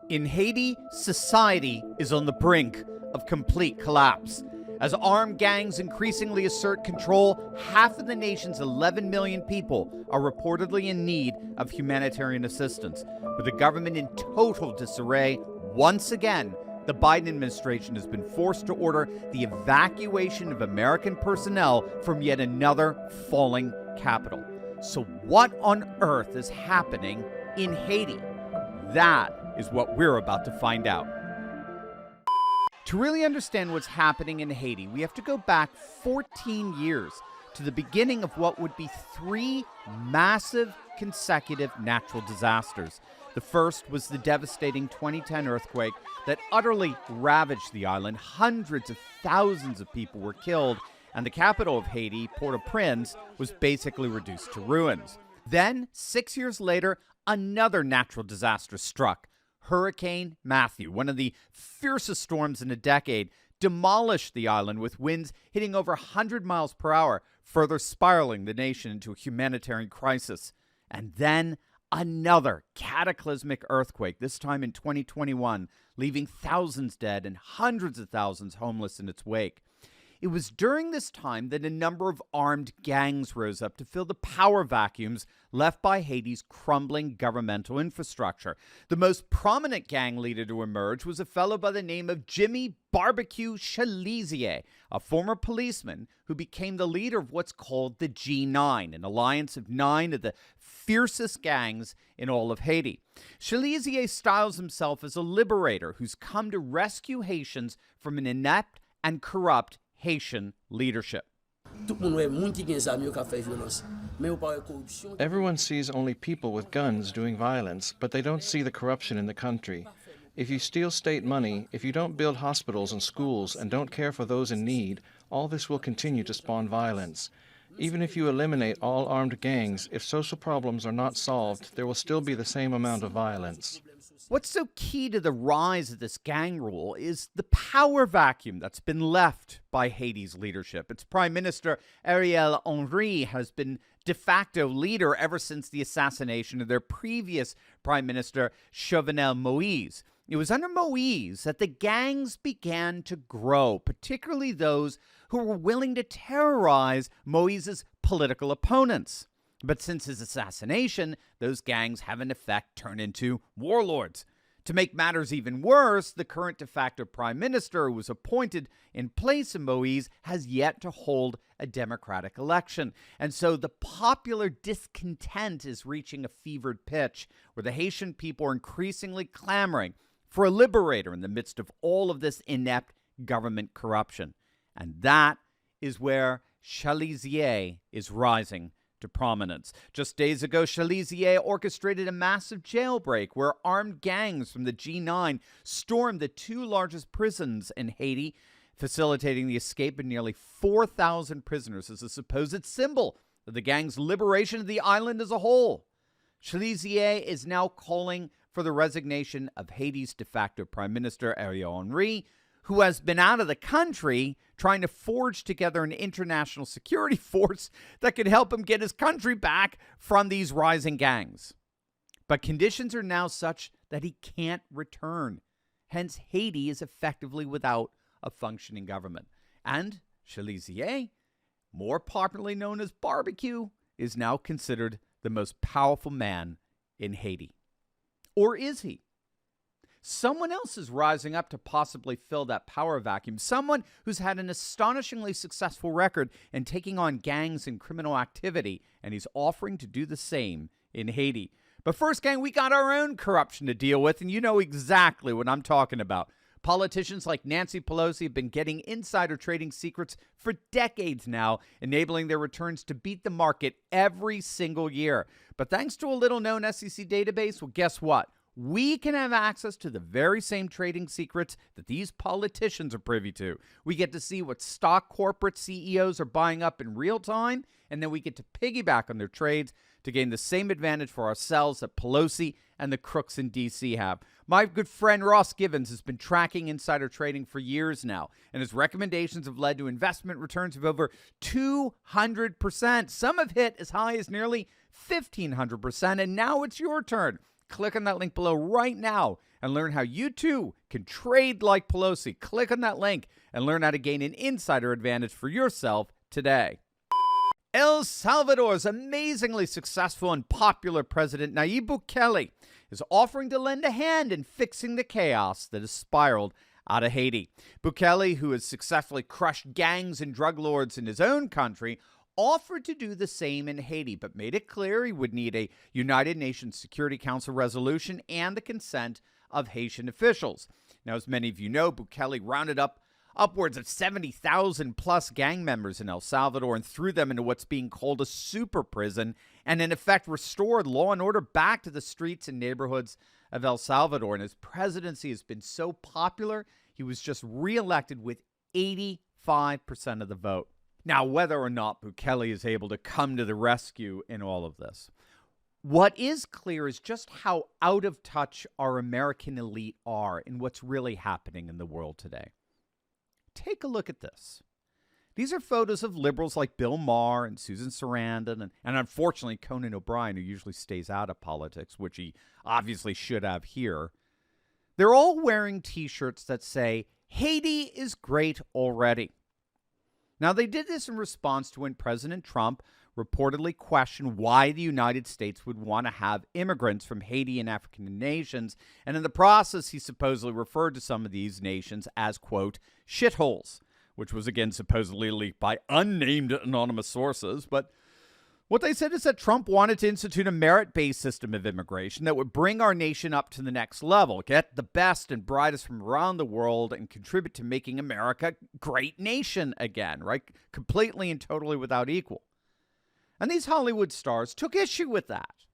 In Haiti, society is on the brink of complete collapse. As armed gangs increasingly assert control, half of the nation's 11 million people are reportedly in need of humanitarian assistance. With the government in total disarray, once again, the Biden administration has been forced to order the evacuation of American personnel from yet another falling capital. So what on earth is happening in Haiti? That is what we're about to find out. To really understand what's happening in Haiti, we have to go back 14 years to the beginning of what would be 3 massive consecutive natural disasters. The first was the devastating 2010 earthquake that utterly ravaged the island. Hundreds of thousands of people were killed, and the capital of Haiti, Port-au-Prince, was basically reduced to ruins. Then, 6 years later, another natural disaster struck. Hurricane Matthew, one of the fiercest storms in a decade, demolished the island with winds hitting over 100 miles per hour, further spiraling the nation into a humanitarian crisis. And then another cataclysmic earthquake, this time in 2021, leaving thousands dead and hundreds of thousands homeless in its wake. It was during this time that a number of armed gangs rose up to fill the power vacuums left by Haiti's crumbling governmental infrastructure. The most prominent gang leader to emerge was a fellow by the name of Jimmy Barbecue Chalizier, a former policeman who became the leader of what's called the G9, an alliance of 9 of the fiercest gangs in all of Haiti. Chalizier styles himself as a liberator who's come to rescue Haitians from an inept and corrupt Haitian leadership. Everyone sees only people with guns doing violence, but they don't see the corruption in the country. If you steal state money, if you don't build hospitals and schools, and don't care for those in need, all this will continue to spawn violence. Even if you eliminate all armed gangs, if social problems are not solved, there will still be the same amount of violence. What's so key to the rise of this gang rule is the power vacuum that's been left by Haiti's leadership. Its Prime Minister, Ariel Henry, has been de facto leader ever since the assassination of their previous Prime Minister, Jovenel Moïse. It was under Moïse that the gangs began to grow, particularly those who were willing to terrorize Moïse's political opponents. But since his assassination, those gangs have in effect turned into warlords. To make matters even worse, the current de facto prime minister who was appointed in place of Moïse has yet to hold a democratic election. And so the popular discontent is reaching a fevered pitch, where the Haitian people are increasingly clamoring for a liberator in the midst of all of this inept government corruption. And that is where Chalizier is rising to prominence. Just days ago, Chalizier orchestrated a massive jailbreak where armed gangs from the G9 stormed the 2 largest prisons in Haiti, facilitating the escape of nearly 4,000 prisoners as a supposed symbol of the gang's liberation of the island as a whole. Chalizier is now calling for the resignation of Haiti's de facto prime minister, Ariel Henry, who has been out of the country trying to forge together an international security force that could help him get his country back from these rising gangs. But conditions are now such that he can't return. Hence, Haiti is effectively without a functioning government. And Chalizier, more popularly known as Barbecue, is now considered the most powerful man in Haiti. Or is he? Someone else is rising up to possibly fill that power vacuum. Someone who's had an astonishingly successful record in taking on gangs and criminal activity, and he's offering to do the same in Haiti. But first, gang, we got our own corruption to deal with, and you know exactly what I'm talking about. Politicians like Nancy Pelosi have been getting insider trading secrets for decades now, enabling their returns to beat the market every single year. But thanks to a little-known SEC database, well, guess what? We can have access to the very same trading secrets that these politicians are privy to. We get to see what stock corporate CEOs are buying up in real time, and then we get to piggyback on their trades to gain the same advantage for ourselves that Pelosi and the crooks in D.C. have. My good friend Ross Givens has been tracking insider trading for years now, and his recommendations have led to investment returns of over 200%. Some have hit as high as nearly 1,500%, and now it's your turn. click on that link below right now and learn how you too can trade like Pelosi. Click on that link and learn how to gain an insider advantage for yourself today. El Salvador's amazingly successful and popular president, Nayib Bukele, is offering to lend a hand in fixing the chaos that has spiraled out of Haiti. Bukele, who has successfully crushed gangs and drug lords in his own country, offered to do the same in Haiti, but made it clear he would need a United Nations Security Council resolution and the consent of Haitian officials. Now, as many of you know, Bukele rounded up upwards of 70,000 plus gang members in El Salvador and threw them into what's being called a super prison, and in effect restored law and order back to the streets and neighborhoods of El Salvador. And his presidency has been so popular, he was just reelected with 85% of the vote. Now, whether or not Bukele is able to come to the rescue in all of this, what is clear is just how out of touch our American elite are in what's really happening in the world today. Take a look at this. These are photos of liberals like Bill Maher and Susan Sarandon and unfortunately Conan O'Brien, who usually stays out of politics, which he obviously should have here. They're all wearing T-shirts that say, "Haiti is great already." Now, they did this in response to when President Trump reportedly questioned why the United States would want to have immigrants from Haiti and African nations, and in the process, he supposedly referred to some of these nations as, quote, shitholes, which was again supposedly leaked by unnamed anonymous sources. But what they said is that Trump wanted to institute a merit-based system of immigration that would bring our nation up to the next level, get the best and brightest from around the world, and contribute to making America a great nation again, right? Completely and totally without equal. And these Hollywood stars took issue with that,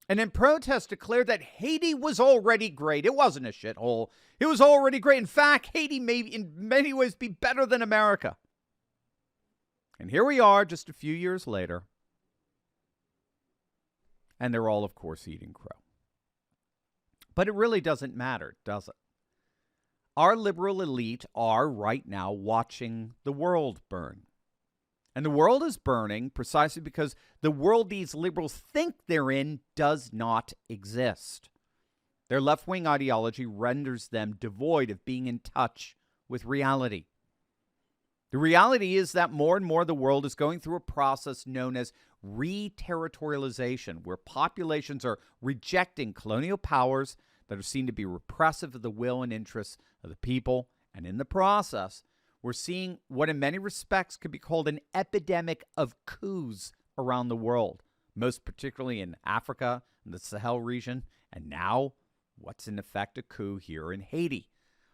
and in protest declared that Haiti was already great. It wasn't a shithole. It was already great. In fact, Haiti may in many ways be better than America. And here we are just a few years later, and they're all, of course, eating crow. But it really doesn't matter, does it? Our liberal elite are right now watching the world burn. And the world is burning precisely because the world these liberals think they're in does not exist. Their left-wing ideology renders them devoid of being in touch with reality. The reality is that more and more the world is going through a process known as re-territorialization, where populations are rejecting colonial powers that are seen to be repressive of the will and interests of the people, and in the process, we're seeing what in many respects could be called an epidemic of coups around the world, most particularly in Africa and the Sahel region, and now what's in effect a coup here in Haiti,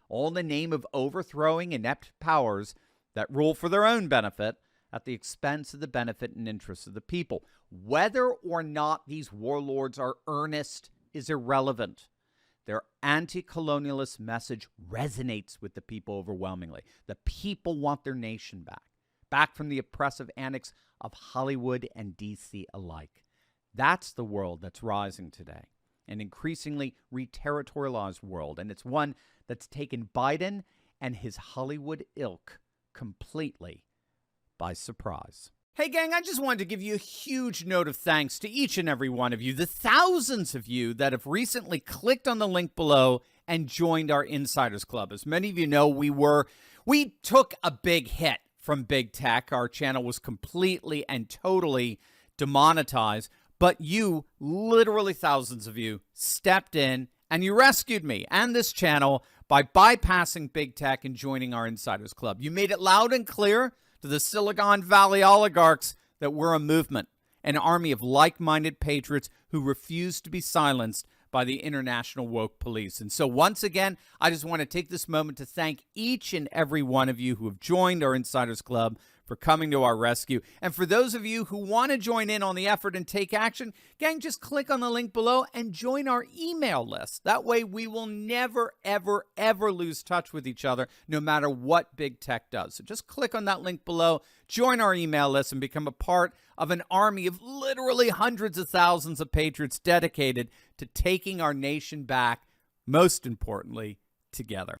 all in the name of overthrowing inept powers that rule for their own benefit at the expense of the benefit and interests of the people. Whether or not these warlords are earnest is irrelevant. Their anti-colonialist message resonates with the people overwhelmingly. The people want their nation back from the oppressive annex of Hollywood and D.C. alike. That's the world that's rising today, an increasingly re-territorialized world, and it's one that's taken Biden and his Hollywood ilk completely by surprise. Hey gang, I just wanted to give you a huge note of thanks to each and every one of you, the thousands of you that have recently clicked on the link below and joined our Insiders Club. As many of you know, we took a big hit from big tech. Our channel was completely and totally demonetized, but you, literally thousands of you, stepped in and you rescued me and this channel by bypassing big tech and joining our Insiders Club. You made it loud and clear to the Silicon Valley oligarchs that we're a movement, an army of like-minded patriots who refuse to be silenced by the international woke police. And so once again, I just want to take this moment to thank each and every one of you who have joined our Insiders Club for coming to our rescue. And for those of you who want to join in on the effort and take action, gang, just click on the link below and join our email list. That way we will never, ever, ever lose touch with each other, no matter what big tech does. So just click on that link below, join our email list, and become a part of an army of literally hundreds of thousands of patriots dedicated to taking our nation back, most importantly, together.